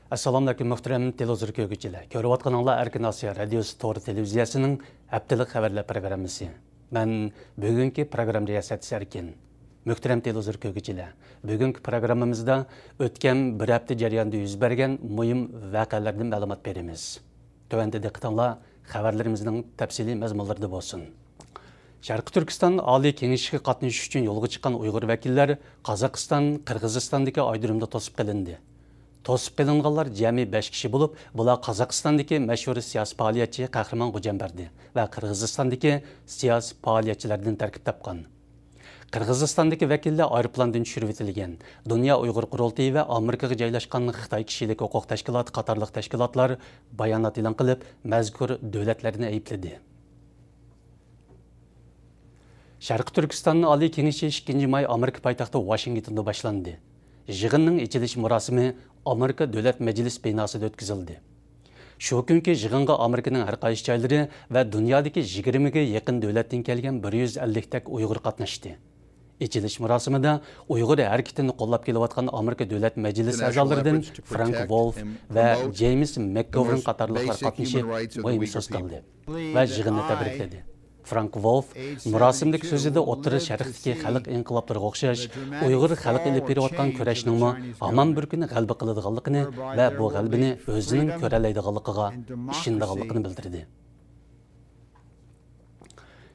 Assalamu alaikum muhtaram televizor ko'rguvchilar. Ko'rib atqaninglar Erkin Osiyo radiosi to'g'ri televiziyasining haftalik xabarlar programmasi. Men bugungi program riyosatchisi Erkin. Muhtaram televizor ko'rguvchilar, bugungi programmamizda o'tgan bir hafta jarayonida yuz bergan muhim voqealardan ma'lumot beramiz. Tövəndə diqqətinizlər xəbərlərimizin təfsili məzmunlarında bo'lsin. Sharqi Turkiston Oliy Kengashiga qatnashish uchun yo'lga chiqqan Uyg'ur vakillar Qozog'iston, Qirg'izistondagi aydirimda to'sib qilindi. To'sib qilinganlar jami 5 kishi bo'lib, bular Qozog'istondagi mashhur siyosiy faoliyatchi Qahramon G'ujambardi va Qirg'izistondagi siyosiy faoliyatchilardan tarkib topgan. Qirg'izistondagi vakillar aeroplandan tushirib etilgan. Dunyo Uyg'ur qurultiyi va Amerikaga joylashgan Xitoy kishilik huquq tashkiloti qatorliq tashkilotlar bayonot e'lon qilib, mazkur davlatlarni aybladi. Sharqi Turkistonning Oliy Kengashi 2 may Amerika poytaxti Washingtonda boshlandi. Yig'inning ochilish murosimi Amerika Davlat Majlis binosida o'tkazildi. Shu kunki yig'inga Amerikaning har qaysi joylari va dunyodagi 20 ga yaqin davlatdan kelgan 150 tak Uyg'ur qatnashdi. İçiliş murosimida Uyg'ur harakatini qo'llab kelayotgan Amerika Davlat Majlisi a'zolaridan Frank Wolf va James McGovern qatorliqlar qatnashib, muhim so'z qildi va yig'inni tabrikladi. Frank Wolf murosimdagi so'zida O'rta Sharqdagi xalq inqiloblariga o'xshash Uyg'ur xalqi ilib berayotgan kurashning hamon bir kuni g'alaba qiladiganligini va bu g'alabani o'zining ko'ralaydiganligiga ishonadiganligini bildirdi.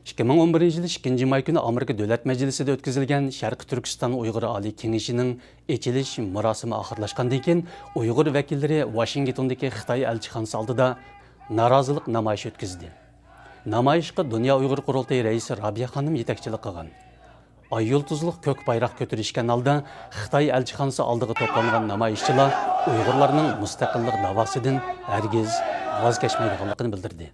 2011 yılı 2 may günü Amerika Davlat Majlisida o'tkazilgan Sharqi Turkiston Uyg'ur Oliy Kengashining ochilish murosimi oxirlashgandan keyin Uyg'ur vakillari Washingtondagi Xitoy elchixonasi oldida norozilik namoyishi o'tkazdi. Namoyishga Dunyo Uyg'ur qurultiyi raisi Rabiya xonim yetakchilik qilgan. Ay yulduzliq ko'k bayroq ko'tarishgan holda Xitoy elchixonasi oldiga to'plangan namoyishchilar Uyg'urlarning mustaqillik davosidan hargiz voz kechmaydiganligini bildirdi.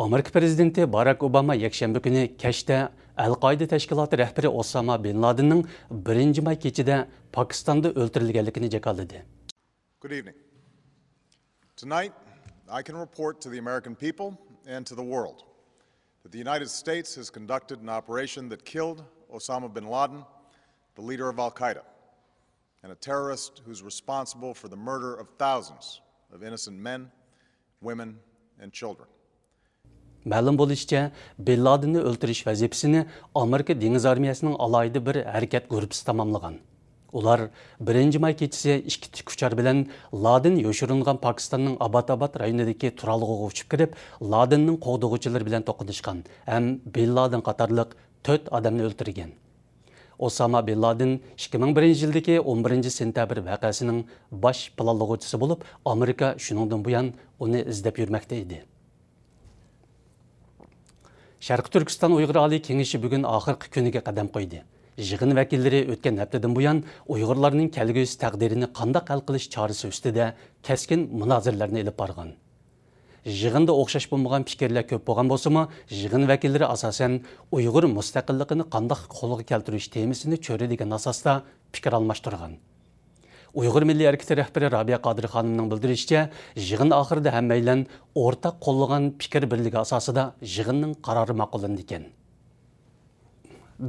Amerika prezidenti Barack Obama yakshanba kuni kechda Al-Qoida tashkiloti rahbari Osama bin Ladenning 1 may kechida Pokistonda o'ldirilganligini jakoladi. Good evening. Tonight, I can report to the American people and to the world that the United States has conducted an operation that killed Osama bin Laden, the leader of Al-Qaeda, and a terrorist who's responsible for the murder of thousands of innocent men, women, and children. Ma'lum bo'lishicha, Bin Ladenni o'ldirish vazifasini Amerika dengiz armiyasining alayida bir harakat guruhi tamomlagan. Ular 1 may kechasi 2 tikuchar bilan Laden yoshiringan Pokistonning Abbotobod rayonidagi turalg'iga uchib kirib, Ladenning qo'g'dug'uvchilari bilan to'qnashgan. Ham Bin Laden qatorliq 4 odamni o'ldirgan. Osama bin Laden 2001 yildagi 11 sentabr voqeasining bosh planlovchisi bo'lib, Amerika shuningdan buyon uni izlab yurmoqda edi. Sharqi Turkiston Uyg'ur Oliy Kengashi bugun oxirgi kuniga qadam qo'ydi. Yig'in vakillari o'tgan haftadan buyon Uyg'urlarning kelgusi taqdirini qanday hal qilish chorasi ustida keskin munozaralarni olib borgan. Yig'inda o'xshash bo'lmagan fikrlar ko'p bo'lgan bo'lsa-mu, yig'in vakillari asosan Uyg'ur mustaqilligini qanday qo'lga keltirish temasini cho'radigan asosda fikr almashtirgan. Uyg'ur Milliy harakati rahbari Rabiya Qodir xonimning bildirishicha, yig'in oxirida hammaylan o'rtaq qo'llagan fikr birligi asosida yig'inning qarori ma'qullandi ekan.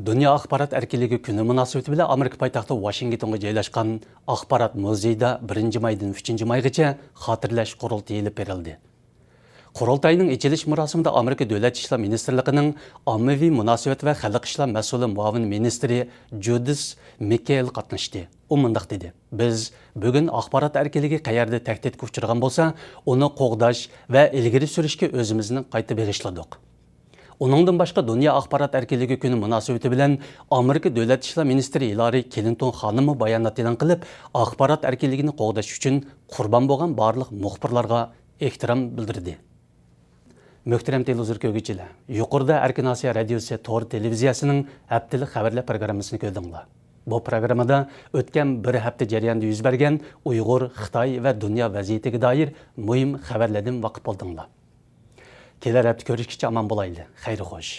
Dunyo axborot erkinligi kuni munosabati bilan Amerika poytaxti Washingtonga joylashgan axborot muzeyida 1 maydan 3 maygacha xotirlash qurultayi olib berildi. Qurultayning ochilish murosimida Amerika Davlat ishlar ministrligining ommaviy munosabat va xalq ishlar mas'uli muavin ministri Judis Mikkel qatnashdi. U mundaq dedi: "Biz bugun axborot erkinligi qayerda tahdidga uchragan bo'lsa, uni qo'g'dash va ilgari surishga o'zimizni qayta bag'ishladik." Uningdan boshqa Dunyo axborot erkinligi kuni munosabati bilan Amerika Davlat ishlar ministri Hillary Clinton xonimi bayonot e'lon qilib, axborot erkinligini qo'g'dash uchun qurbon bo'lgan barliq muxbirlarga ehtirom bildirdi. Muhtaram televizor ko'rguvchilar, yuqorida Erkin Osiyo radiosi to'g'ri televiziyasining haftalik xabarlar programmasini ko'rdinglar. Bu programmada o'tgan bir hafta jarayonida yuz bergan Uyg'ur, Xitoy va dunyo vaziyatiga doir muhim xabarlardan vaqif oldinglar. Kelar hafta ko'rishgacha omon bo'laylik. Xayr xo'sh.